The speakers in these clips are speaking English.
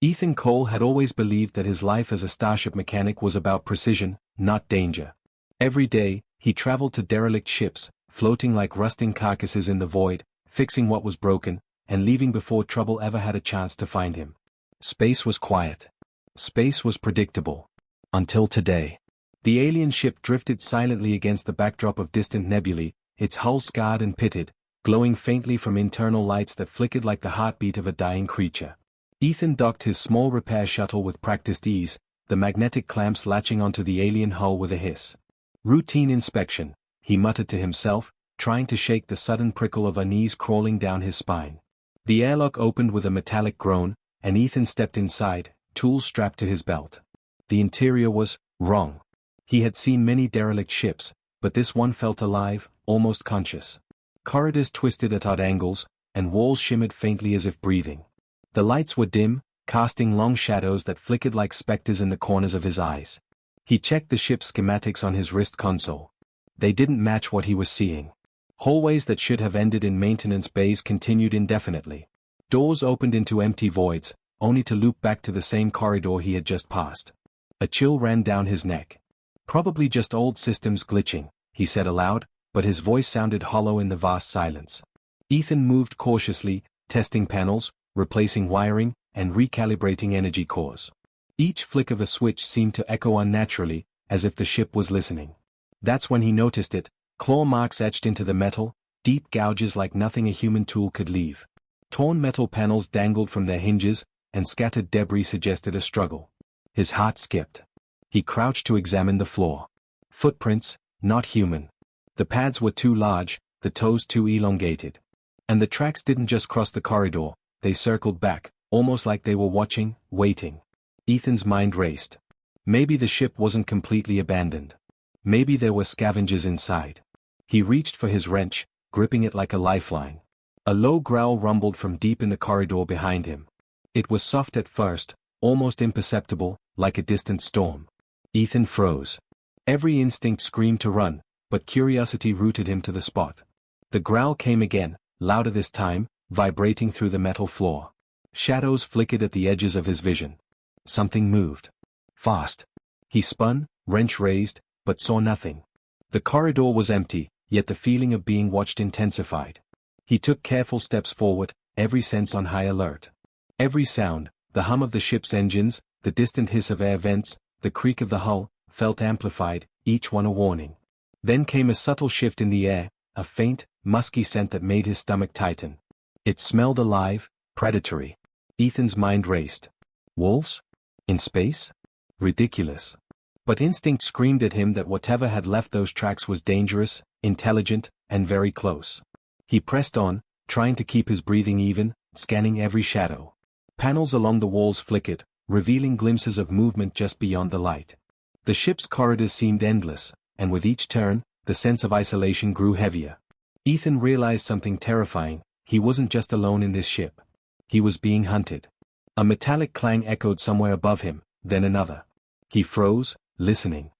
Ethan Cole had always believed that his life as a starship mechanic was about precision, not danger. Every day, he traveled to derelict ships, floating like rusting carcasses in the void, fixing what was broken, and leaving before trouble ever had a chance to find him. Space was quiet. Space was predictable. Until today. The alien ship drifted silently against the backdrop of distant nebulae, its hull scarred and pitted, glowing faintly from internal lights that flickered like the heartbeat of a dying creature. Ethan docked his small repair shuttle with practiced ease, the magnetic clamps latching onto the alien hull with a hiss. Routine inspection, he muttered to himself, trying to shake the sudden prickle of unease crawling down his spine. The airlock opened with a metallic groan, and Ethan stepped inside, tools strapped to his belt. The interior was wrong. He had seen many derelict ships, but this one felt alive, almost conscious. Corridors twisted at odd angles, and walls shimmered faintly as if breathing. The lights were dim, casting long shadows that flickered like specters in the corners of his eyes. He checked the ship's schematics on his wrist console. They didn't match what he was seeing. Hallways that should have ended in maintenance bays continued indefinitely. Doors opened into empty voids, only to loop back to the same corridor he had just passed. A chill ran down his neck. Probably just old systems glitching, he said aloud, but his voice sounded hollow in the vast silence. Ethan moved cautiously, testing panels, replacing wiring, and recalibrating energy cores. Each flick of a switch seemed to echo unnaturally, as if the ship was listening. That's when he noticed it, claw marks etched into the metal, deep gouges like nothing a human tool could leave. Torn metal panels dangled from their hinges, and scattered debris suggested a struggle. His heart skipped. He crouched to examine the floor. Footprints, not human. The pads were too large, the toes too elongated. And the tracks didn't just cross the corridor, they circled back, almost like they were watching, waiting. Ethan's mind raced. Maybe the ship wasn't completely abandoned. Maybe there were scavengers inside. He reached for his wrench, gripping it like a lifeline. A low growl rumbled from deep in the corridor behind him. It was soft at first, almost imperceptible, like a distant storm. Ethan froze. Every instinct screamed to run, but curiosity rooted him to the spot. The growl came again, louder this time, vibrating through the metal floor. Shadows flickered at the edges of his vision. Something moved. Fast. He spun, wrench raised, but saw nothing. The corridor was empty, yet the feeling of being watched intensified. He took careful steps forward, every sense on high alert. Every sound, the hum of the ship's engines, the distant hiss of air vents, the creak of the hull, felt amplified, each one a warning. Then came a subtle shift in the air, a faint, musky scent that made his stomach tighten. It smelled alive, predatory. Ethan's mind raced. Wolves? In space? Ridiculous. But instinct screamed at him that whatever had left those tracks was dangerous, intelligent, and very close. He pressed on, trying to keep his breathing even, scanning every shadow. Panels along the walls flickered, revealing glimpses of movement just beyond the light. The ship's corridors seemed endless, and with each turn, the sense of isolation grew heavier. Ethan realized something terrifying. He wasn't just alone in this ship. He was being hunted. A metallic clang echoed somewhere above him, then another. He froze, listening.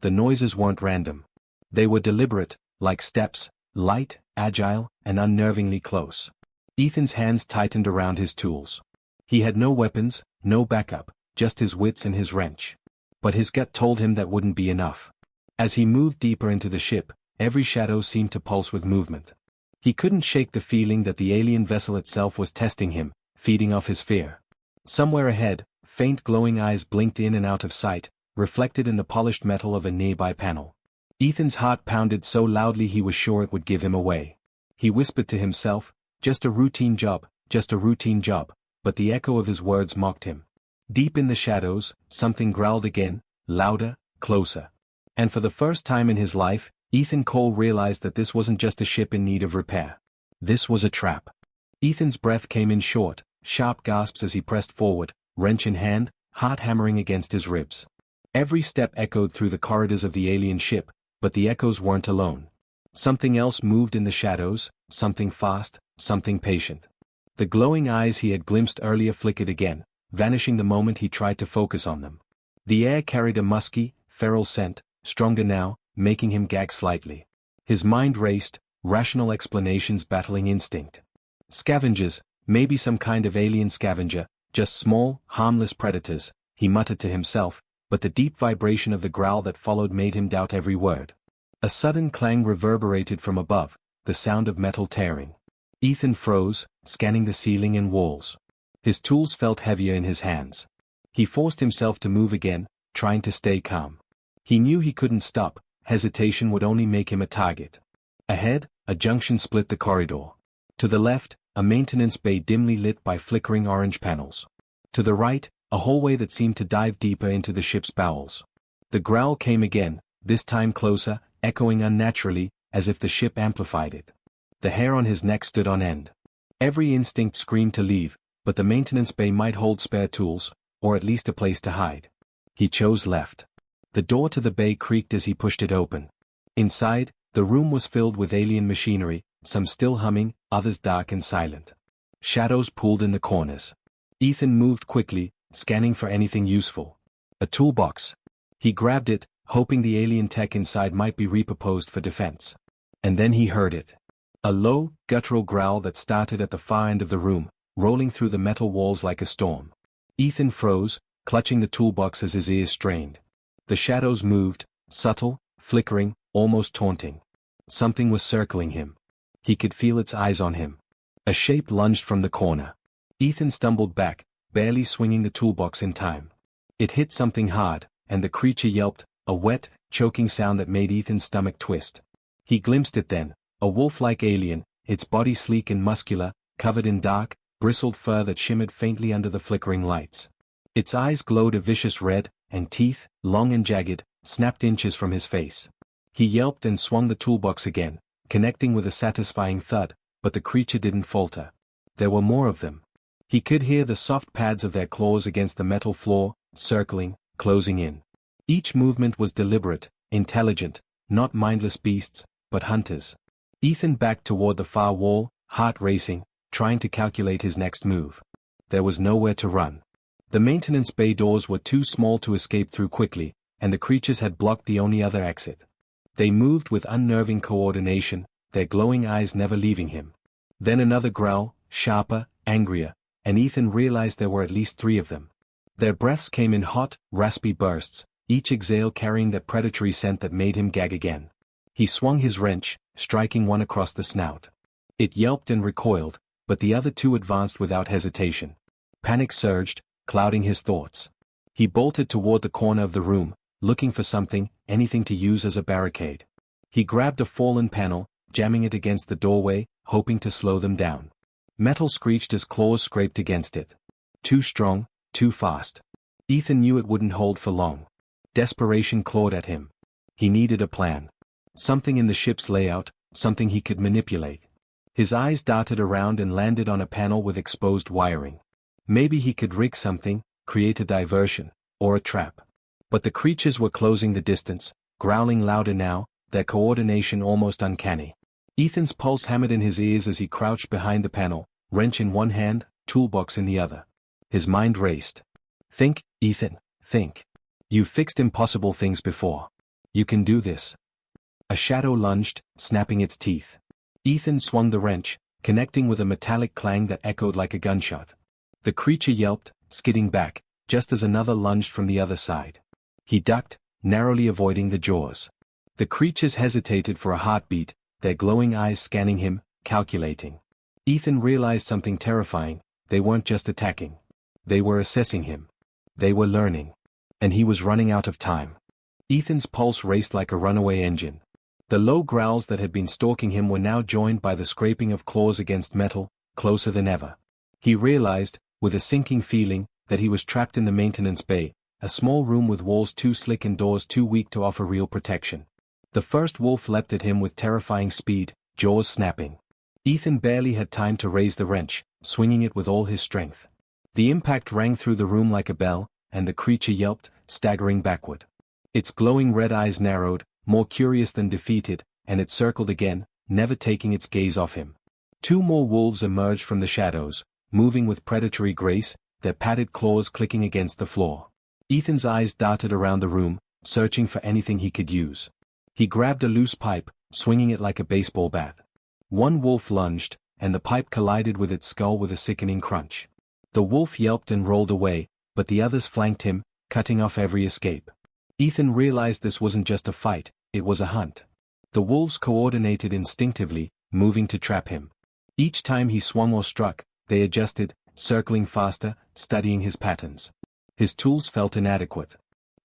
The noises weren't random. They were deliberate, like steps, light, agile, and unnervingly close. Ethan's hands tightened around his tools. He had no weapons, no backup, just his wits and his wrench. But his gut told him that wouldn't be enough. As he moved deeper into the ship, every shadow seemed to pulse with movement. He couldn't shake the feeling that the alien vessel itself was testing him, feeding off his fear. Somewhere ahead, faint glowing eyes blinked in and out of sight, reflected in the polished metal of a nearby panel. Ethan's heart pounded so loudly he was sure it would give him away. He whispered to himself, just a routine job, but the echo of his words mocked him. Deep in the shadows, something growled again, louder, closer. And for the first time in his life, Ethan Cole realized that this wasn't just a ship in need of repair. This was a trap. Ethan's breath came in short, sharp gasps as he pressed forward, wrench in hand, heart hammering against his ribs. Every step echoed through the corridors of the alien ship, but the echoes weren't alone. Something else moved in the shadows, something fast, something patient. The glowing eyes he had glimpsed earlier flickered again, vanishing the moment he tried to focus on them. The air carried a musky, feral scent, stronger now, making him gag slightly. His mind raced, rational explanations battling instinct. Scavengers, maybe some kind of alien scavenger, Just small, harmless predators, he muttered to himself, but the deep vibration of the growl that followed made him doubt every word. A sudden clang reverberated from above, the sound of metal tearing. Ethan froze, scanning the ceiling and walls. His tools felt heavier in his hands. He forced himself to move again, trying to stay calm. He knew he couldn't stop, hesitation would only make him a target. Ahead, a junction split the corridor. To the left, a maintenance bay dimly lit by flickering orange panels. To the right, a hallway that seemed to dive deeper into the ship's bowels. The growl came again, this time closer, echoing unnaturally, as if the ship amplified it. The hair on his neck stood on end. Every instinct screamed to leave, but the maintenance bay might hold spare tools, or at least a place to hide. He chose left. The door to the bay creaked as he pushed it open. Inside, the room was filled with alien machinery, some still humming, others dark and silent. Shadows pooled in the corners. Ethan moved quickly, scanning for anything useful. A toolbox. He grabbed it, hoping the alien tech inside might be repurposed for defense. And then he heard it. A low, guttural growl that started at the far end of the room, rolling through the metal walls like a storm. Ethan froze, clutching the toolbox as his ears strained. The shadows moved, subtle, flickering, almost taunting. Something was circling him. He could feel its eyes on him. A shape lunged from the corner. Ethan stumbled back, barely swinging the toolbox in time. It hit something hard, and the creature yelped, a wet, choking sound that made Ethan's stomach twist. He glimpsed it then, a wolf-like alien, its body sleek and muscular, covered in dark, bristled fur that shimmered faintly under the flickering lights. Its eyes glowed a vicious red, and teeth, long and jagged, snapped inches from his face. He yelped and swung the toolbox again, connecting with a satisfying thud, but the creature didn't falter. There were more of them. He could hear the soft pads of their claws against the metal floor, circling, closing in. Each movement was deliberate, intelligent, not mindless beasts, but hunters. Ethan backed toward the far wall, heart racing, trying to calculate his next move. There was nowhere to run. The maintenance bay doors were too small to escape through quickly, and the creatures had blocked the only other exit. They moved with unnerving coordination, their glowing eyes never leaving him. Then another growl, sharper, angrier, and Ethan realized there were at least 3 of them. Their breaths came in hot, raspy bursts, each exhale carrying that predatory scent that made him gag again. He swung his wrench, striking one across the snout. It yelped and recoiled, but the other 2 advanced without hesitation. Panic surged, clouding his thoughts. He bolted toward the corner of the room, looking for something, anything to use as a barricade. He grabbed a fallen panel, jamming it against the doorway, hoping to slow them down. Metal screeched as claws scraped against it. Too strong, too fast. Ethan knew it wouldn't hold for long. Desperation clawed at him. He needed a plan. Something in the ship's layout, something he could manipulate. His eyes darted around and landed on a panel with exposed wiring. Maybe he could rig something, create a diversion, or a trap. But the creatures were closing the distance, growling louder now, their coordination almost uncanny. Ethan's pulse hammered in his ears as he crouched behind the panel, wrench in one hand, toolbox in the other. His mind raced. Think, Ethan, think. You've fixed impossible things before. You can do this. A shadow lunged, snapping its teeth. Ethan swung the wrench, connecting with a metallic clang that echoed like a gunshot. The creature yelped, skidding back, just as another lunged from the other side. He ducked, narrowly avoiding the jaws. The creatures hesitated for a heartbeat, their glowing eyes scanning him, calculating. Ethan realized something terrifying, they weren't just attacking. They were assessing him. They were learning. And he was running out of time. Ethan's pulse raced like a runaway engine. The low growls that had been stalking him were now joined by the scraping of claws against metal, closer than ever. He realized, with a sinking feeling, that he was trapped in the maintenance bay, a small room with walls too slick and doors too weak to offer real protection. The first wolf leapt at him with terrifying speed, jaws snapping. Ethan barely had time to raise the wrench, swinging it with all his strength. The impact rang through the room like a bell, and the creature yelped, staggering backward. Its glowing red eyes narrowed, more curious than defeated, and it circled again, never taking its gaze off him. 2 more wolves emerged from the shadows, moving with predatory grace, their padded claws clicking against the floor. Ethan's eyes darted around the room, searching for anything he could use. He grabbed a loose pipe, swinging it like a baseball bat. One wolf lunged, and the pipe collided with its skull with a sickening crunch. The wolf yelped and rolled away, but the others flanked him, cutting off every escape. Ethan realized this wasn't just a fight, it was a hunt. The wolves coordinated instinctively, moving to trap him. Each time he swung or struck, they adjusted, circling faster, studying his patterns. His tools felt inadequate.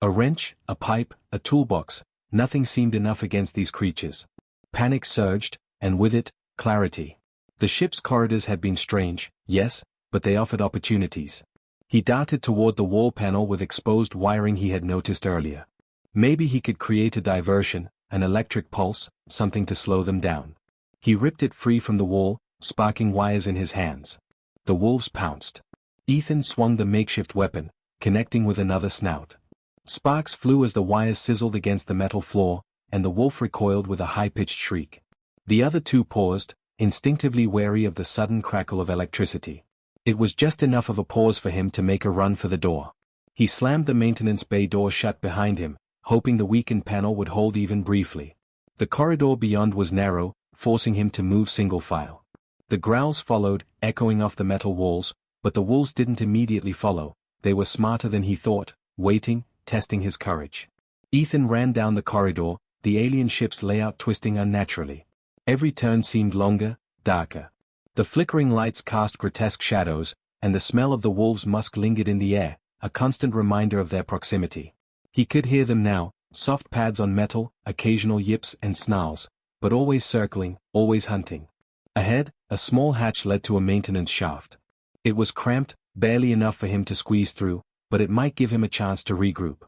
A wrench, a pipe, a toolbox, nothing seemed enough against these creatures. Panic surged, and with it, clarity. The ship's corridors had been strange, yes, but they offered opportunities. He darted toward the wall panel with exposed wiring he had noticed earlier. Maybe he could create a diversion, an electric pulse, something to slow them down. He ripped it free from the wall, sparking wires in his hands. The wolves pounced. Ethan swung the makeshift weapon, connecting with another snout. Sparks flew as the wires sizzled against the metal floor, and the wolf recoiled with a high-pitched shriek. The other two paused, instinctively wary of the sudden crackle of electricity. It was just enough of a pause for him to make a run for the door. He slammed the maintenance bay door shut behind him, hoping the weakened panel would hold even briefly. The corridor beyond was narrow, forcing him to move single file. The growls followed, echoing off the metal walls, but the wolves didn't immediately follow. They were smarter than he thought, waiting, testing his courage. Ethan ran down the corridor, the alien ship's layout twisting unnaturally. Every turn seemed longer, darker. The flickering lights cast grotesque shadows, and the smell of the wolves' musk lingered in the air, a constant reminder of their proximity. He could hear them now, soft pads on metal, occasional yips and snarls, but always circling, always hunting. Ahead, a small hatch led to a maintenance shaft. It was cramped, barely enough for him to squeeze through, but it might give him a chance to regroup.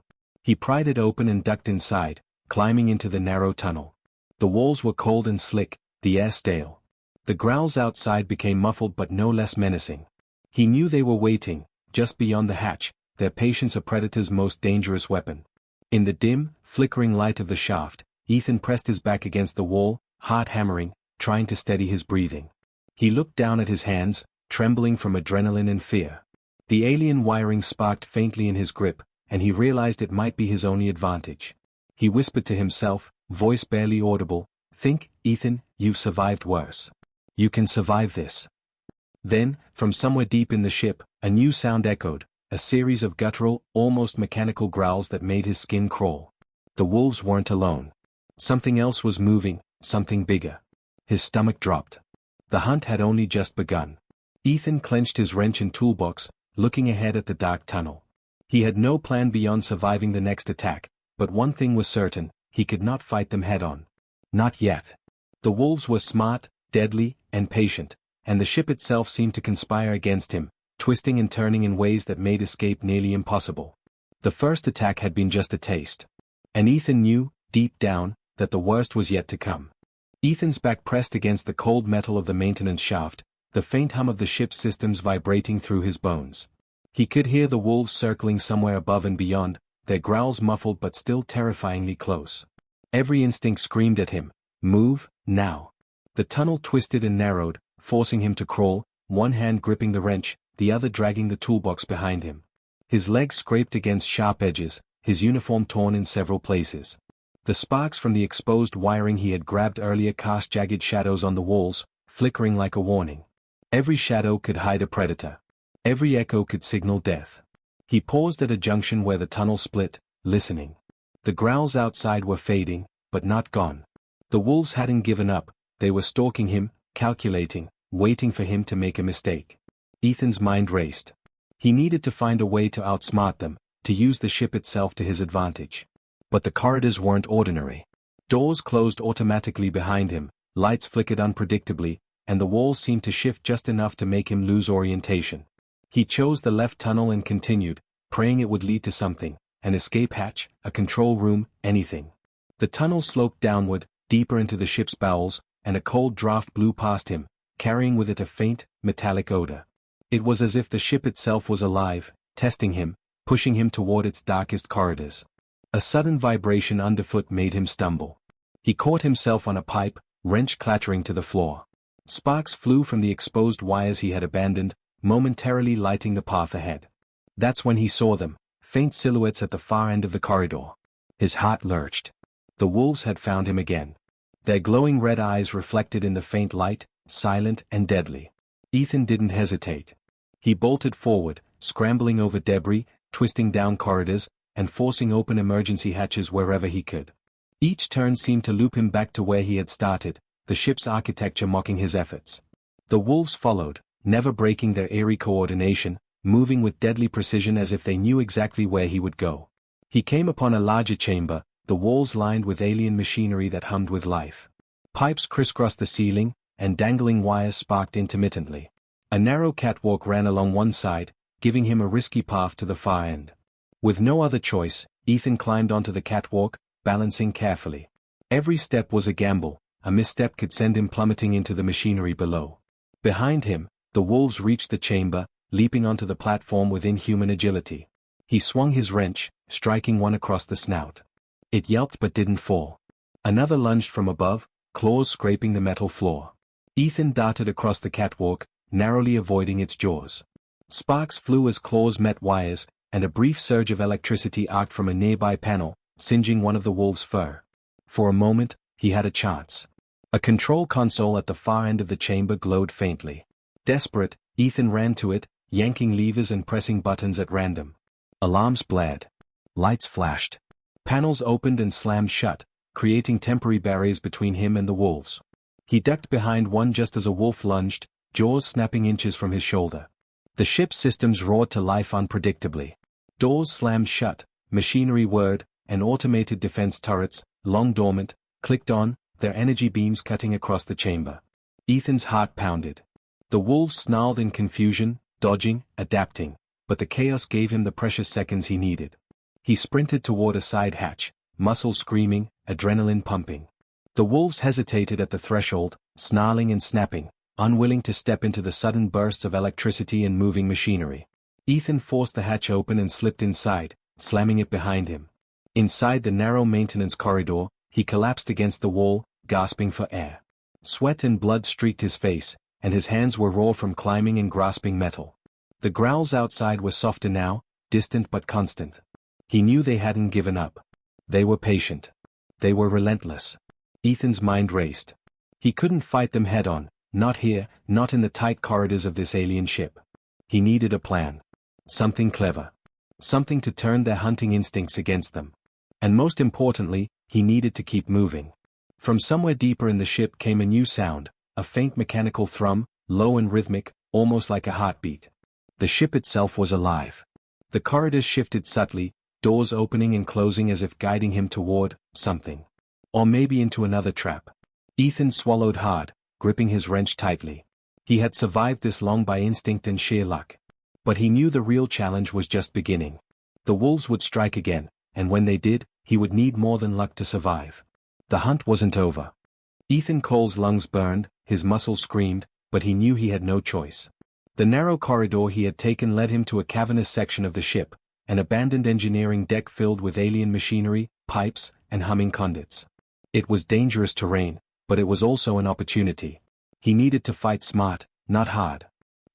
He pried it open and ducked inside, climbing into the narrow tunnel. The walls were cold and slick, the air stale. The growls outside became muffled but no less menacing. He knew they were waiting, just beyond the hatch, their patience a predator's most dangerous weapon. In the dim, flickering light of the shaft, Ethan pressed his back against the wall, heart hammering, trying to steady his breathing. He looked down at his hands, trembling from adrenaline and fear. The alien wiring sparked faintly in his grip, and he realized it might be his only advantage. He whispered to himself, voice barely audible, "Think, Ethan, you've survived worse. You can survive this." Then, from somewhere deep in the ship, a new sound echoed, a series of guttural, almost mechanical growls that made his skin crawl. The wolves weren't alone. Something else was moving, something bigger. His stomach dropped. The hunt had only just begun. Ethan clenched his wrench and toolbox, looking ahead at the dark tunnel. He had no plan beyond surviving the next attack, but one thing was certain, he could not fight them head-on. Not yet. The wolves were smart, deadly, and patient, and the ship itself seemed to conspire against him, twisting and turning in ways that made escape nearly impossible. The first attack had been just a taste. And Ethan knew, deep down, that the worst was yet to come. Ethan's back pressed against the cold metal of the maintenance shaft, the faint hum of the ship's systems vibrating through his bones. He could hear the wolves circling somewhere above and beyond, their growls muffled but still terrifyingly close. Every instinct screamed at him, "Move, now." The tunnel twisted and narrowed, forcing him to crawl, one hand gripping the wrench, the other dragging the toolbox behind him. His legs scraped against sharp edges, his uniform torn in several places. The sparks from the exposed wiring he had grabbed earlier cast jagged shadows on the walls, flickering like a warning. Every shadow could hide a predator. Every echo could signal death. He paused at a junction where the tunnel split, listening. The growls outside were fading, but not gone. The wolves hadn't given up, they were stalking him, calculating, waiting for him to make a mistake. Ethan's mind raced. He needed to find a way to outsmart them, to use the ship itself to his advantage. But the corridors weren't ordinary. Doors closed automatically behind him, lights flickered unpredictably, and the walls seemed to shift just enough to make him lose orientation. He chose the left tunnel and continued, praying it would lead to something, an escape hatch, a control room, anything. The tunnel sloped downward, deeper into the ship's bowels, and a cold draft blew past him, carrying with it a faint, metallic odor. It was as if the ship itself was alive, testing him, pushing him toward its darkest corridors. A sudden vibration underfoot made him stumble. He caught himself on a pipe, wrench clattering to the floor. Sparks flew from the exposed wires he had abandoned, momentarily lighting the path ahead. That's when he saw them, faint silhouettes at the far end of the corridor. His heart lurched. The wolves had found him again. Their glowing red eyes reflected in the faint light, silent and deadly. Ethan didn't hesitate. He bolted forward, scrambling over debris, twisting down corridors, and forcing open emergency hatches wherever he could. Each turn seemed to loop him back to where he had started, the ship's architecture mocking his efforts. The wolves followed, never breaking their eerie coordination, moving with deadly precision as if they knew exactly where he would go. He came upon a larger chamber, the walls lined with alien machinery that hummed with life. Pipes crisscrossed the ceiling, and dangling wires sparked intermittently. A narrow catwalk ran along one side, giving him a risky path to the far end. With no other choice, Ethan climbed onto the catwalk, balancing carefully. Every step was a gamble, a misstep could send him plummeting into the machinery below. Behind him, the wolves reached the chamber, leaping onto the platform with inhuman agility. He swung his wrench, striking one across the snout. It yelped but didn't fall. Another lunged from above, claws scraping the metal floor. Ethan darted across the catwalk, narrowly avoiding its jaws. Sparks flew as claws met wires, and a brief surge of electricity arced from a nearby panel, singeing one of the wolves' fur. For a moment, he had a chance. A control console at the far end of the chamber glowed faintly. Desperate, Ethan ran to it, yanking levers and pressing buttons at random. Alarms blared. Lights flashed. Panels opened and slammed shut, creating temporary barriers between him and the wolves. He ducked behind one just as a wolf lunged, jaws snapping inches from his shoulder. The ship's systems roared to life unpredictably. Doors slammed shut, machinery whirred, and automated defense turrets, long dormant, clicked on, their energy beams cutting across the chamber. Ethan's heart pounded. The wolves snarled in confusion, dodging, adapting, but the chaos gave him the precious seconds he needed. He sprinted toward a side hatch, muscles screaming, adrenaline pumping. The wolves hesitated at the threshold, snarling and snapping, unwilling to step into the sudden bursts of electricity and moving machinery. Ethan forced the hatch open and slipped inside, slamming it behind him. Inside the narrow maintenance corridor, he collapsed against the wall, gasping for air. Sweat and blood streaked his face, and his hands were raw from climbing and grasping metal. The growls outside were softer now, distant but constant. He knew they hadn't given up. They were patient. They were relentless. Ethan's mind raced. He couldn't fight them head-on, not here, not in the tight corridors of this alien ship. He needed a plan. Something clever. Something to turn their hunting instincts against them. And most importantly, he needed to keep moving. From somewhere deeper in the ship came a new sound, a faint mechanical thrum, low and rhythmic, almost like a heartbeat. The ship itself was alive. The corridors shifted subtly, doors opening and closing as if guiding him toward something. Or maybe into another trap. Ethan swallowed hard, gripping his wrench tightly. He had survived this long by instinct and sheer luck. But he knew the real challenge was just beginning. The wolves would strike again, and when they did, he would need more than luck to survive. The hunt wasn't over. Ethan Cole's lungs burned, his muscles screamed, but he knew he had no choice. The narrow corridor he had taken led him to a cavernous section of the ship, an abandoned engineering deck filled with alien machinery, pipes, and humming conduits. It was dangerous terrain, but it was also an opportunity. He needed to fight smart, not hard.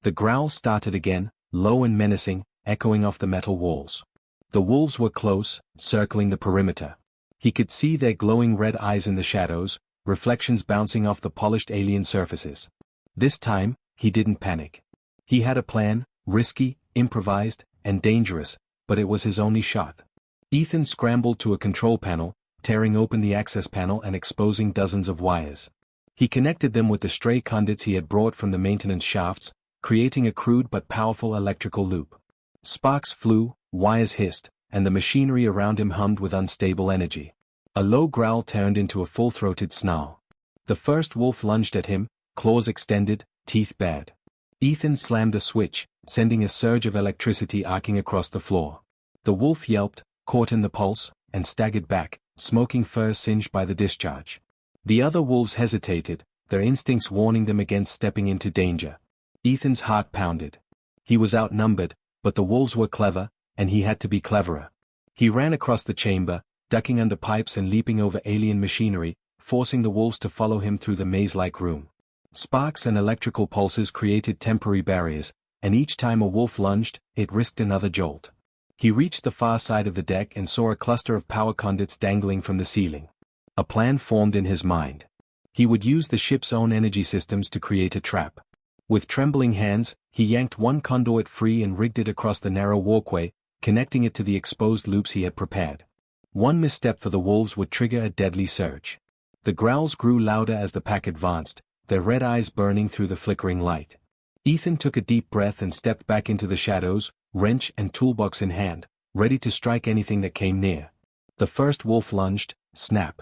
The growls started again, low and menacing, echoing off the metal walls. The wolves were close, circling the perimeter. He could see their glowing red eyes in the shadows, reflections bouncing off the polished alien surfaces. This time, he didn't panic. He had a plan, risky, improvised, and dangerous, but it was his only shot. Ethan scrambled to a control panel, tearing open the access panel and exposing dozens of wires. He connected them with the stray conduits he had brought from the maintenance shafts, creating a crude but powerful electrical loop. Sparks flew, wires hissed, and the machinery around him hummed with unstable energy. A low growl turned into a full-throated snarl. The first wolf lunged at him, claws extended, teeth bared. Ethan slammed a switch, sending a surge of electricity arcing across the floor. The wolf yelped, caught in the pulse, and staggered back, smoking fur singed by the discharge. The other wolves hesitated, their instincts warning them against stepping into danger. Ethan's heart pounded. He was outnumbered, but the wolves were clever, and he had to be cleverer. He ran across the chamber, ducking under pipes and leaping over alien machinery, forcing the wolves to follow him through the maze-like room. Sparks and electrical pulses created temporary barriers, and each time a wolf lunged, it risked another jolt. He reached the far side of the deck and saw a cluster of power conduits dangling from the ceiling. A plan formed in his mind. He would use the ship's own energy systems to create a trap. With trembling hands, he yanked one conduit free and rigged it across the narrow walkway, connecting it to the exposed loops he had prepared. One misstep for the wolves would trigger a deadly surge. The growls grew louder as the pack advanced, their red eyes burning through the flickering light. Ethan took a deep breath and stepped back into the shadows, wrench and toolbox in hand, ready to strike anything that came near. The first wolf lunged, snap.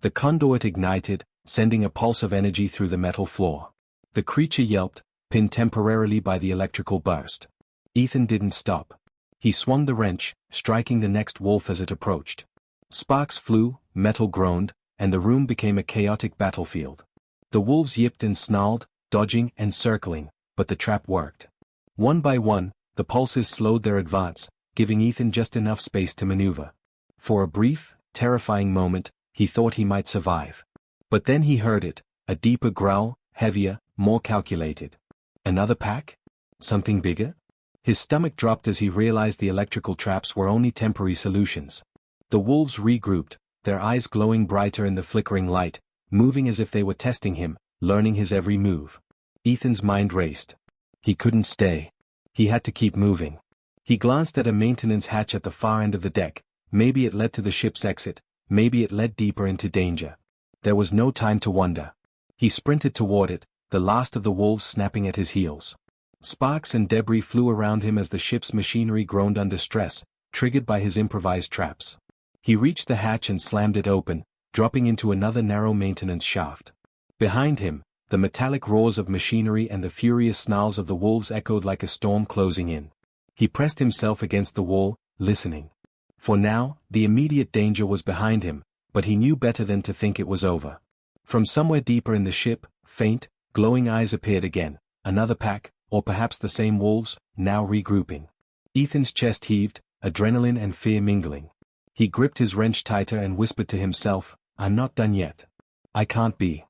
The conduit ignited, sending a pulse of energy through the metal floor. The creature yelped, pinned temporarily by the electrical burst. Ethan didn't stop. He swung the wrench, striking the next wolf as it approached. Sparks flew, metal groaned, and the room became a chaotic battlefield. The wolves yipped and snarled, dodging and circling, but the trap worked. One by one, the pulses slowed their advance, giving Ethan just enough space to maneuver. For a brief, terrifying moment, he thought he might survive. But then he heard it, a deeper growl, heavier, more calculated. Another pack? Something bigger? His stomach dropped as he realized the electrical traps were only temporary solutions. The wolves regrouped, their eyes glowing brighter in the flickering light, moving as if they were testing him, learning his every move. Ethan's mind raced. He couldn't stay. He had to keep moving. He glanced at a maintenance hatch at the far end of the deck. Maybe it led to the ship's exit, maybe it led deeper into danger. There was no time to wonder. He sprinted toward it, the last of the wolves snapping at his heels. Sparks and debris flew around him as the ship's machinery groaned under stress, triggered by his improvised traps. He reached the hatch and slammed it open, dropping into another narrow maintenance shaft. Behind him, the metallic roars of machinery and the furious snarls of the wolves echoed like a storm closing in. He pressed himself against the wall, listening. For now, the immediate danger was behind him, but he knew better than to think it was over. From somewhere deeper in the ship, faint, glowing eyes appeared again, another pack, or perhaps the same wolves, now regrouping. Ethan's chest heaved, adrenaline and fear mingling. He gripped his wrench tighter and whispered to himself, "I'm not done yet. I can't be."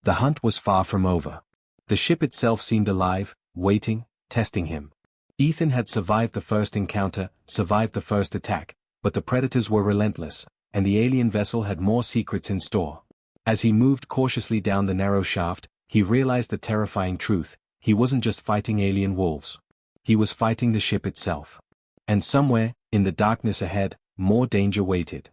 The hunt was far from over. The ship itself seemed alive, waiting, testing him. Ethan had survived the first encounter, survived the first attack, but the predators were relentless, and the alien vessel had more secrets in store. As he moved cautiously down the narrow shaft, he realized the terrifying truth: he wasn't just fighting alien wolves. He was fighting the ship itself. And somewhere, in the darkness ahead, more danger waited.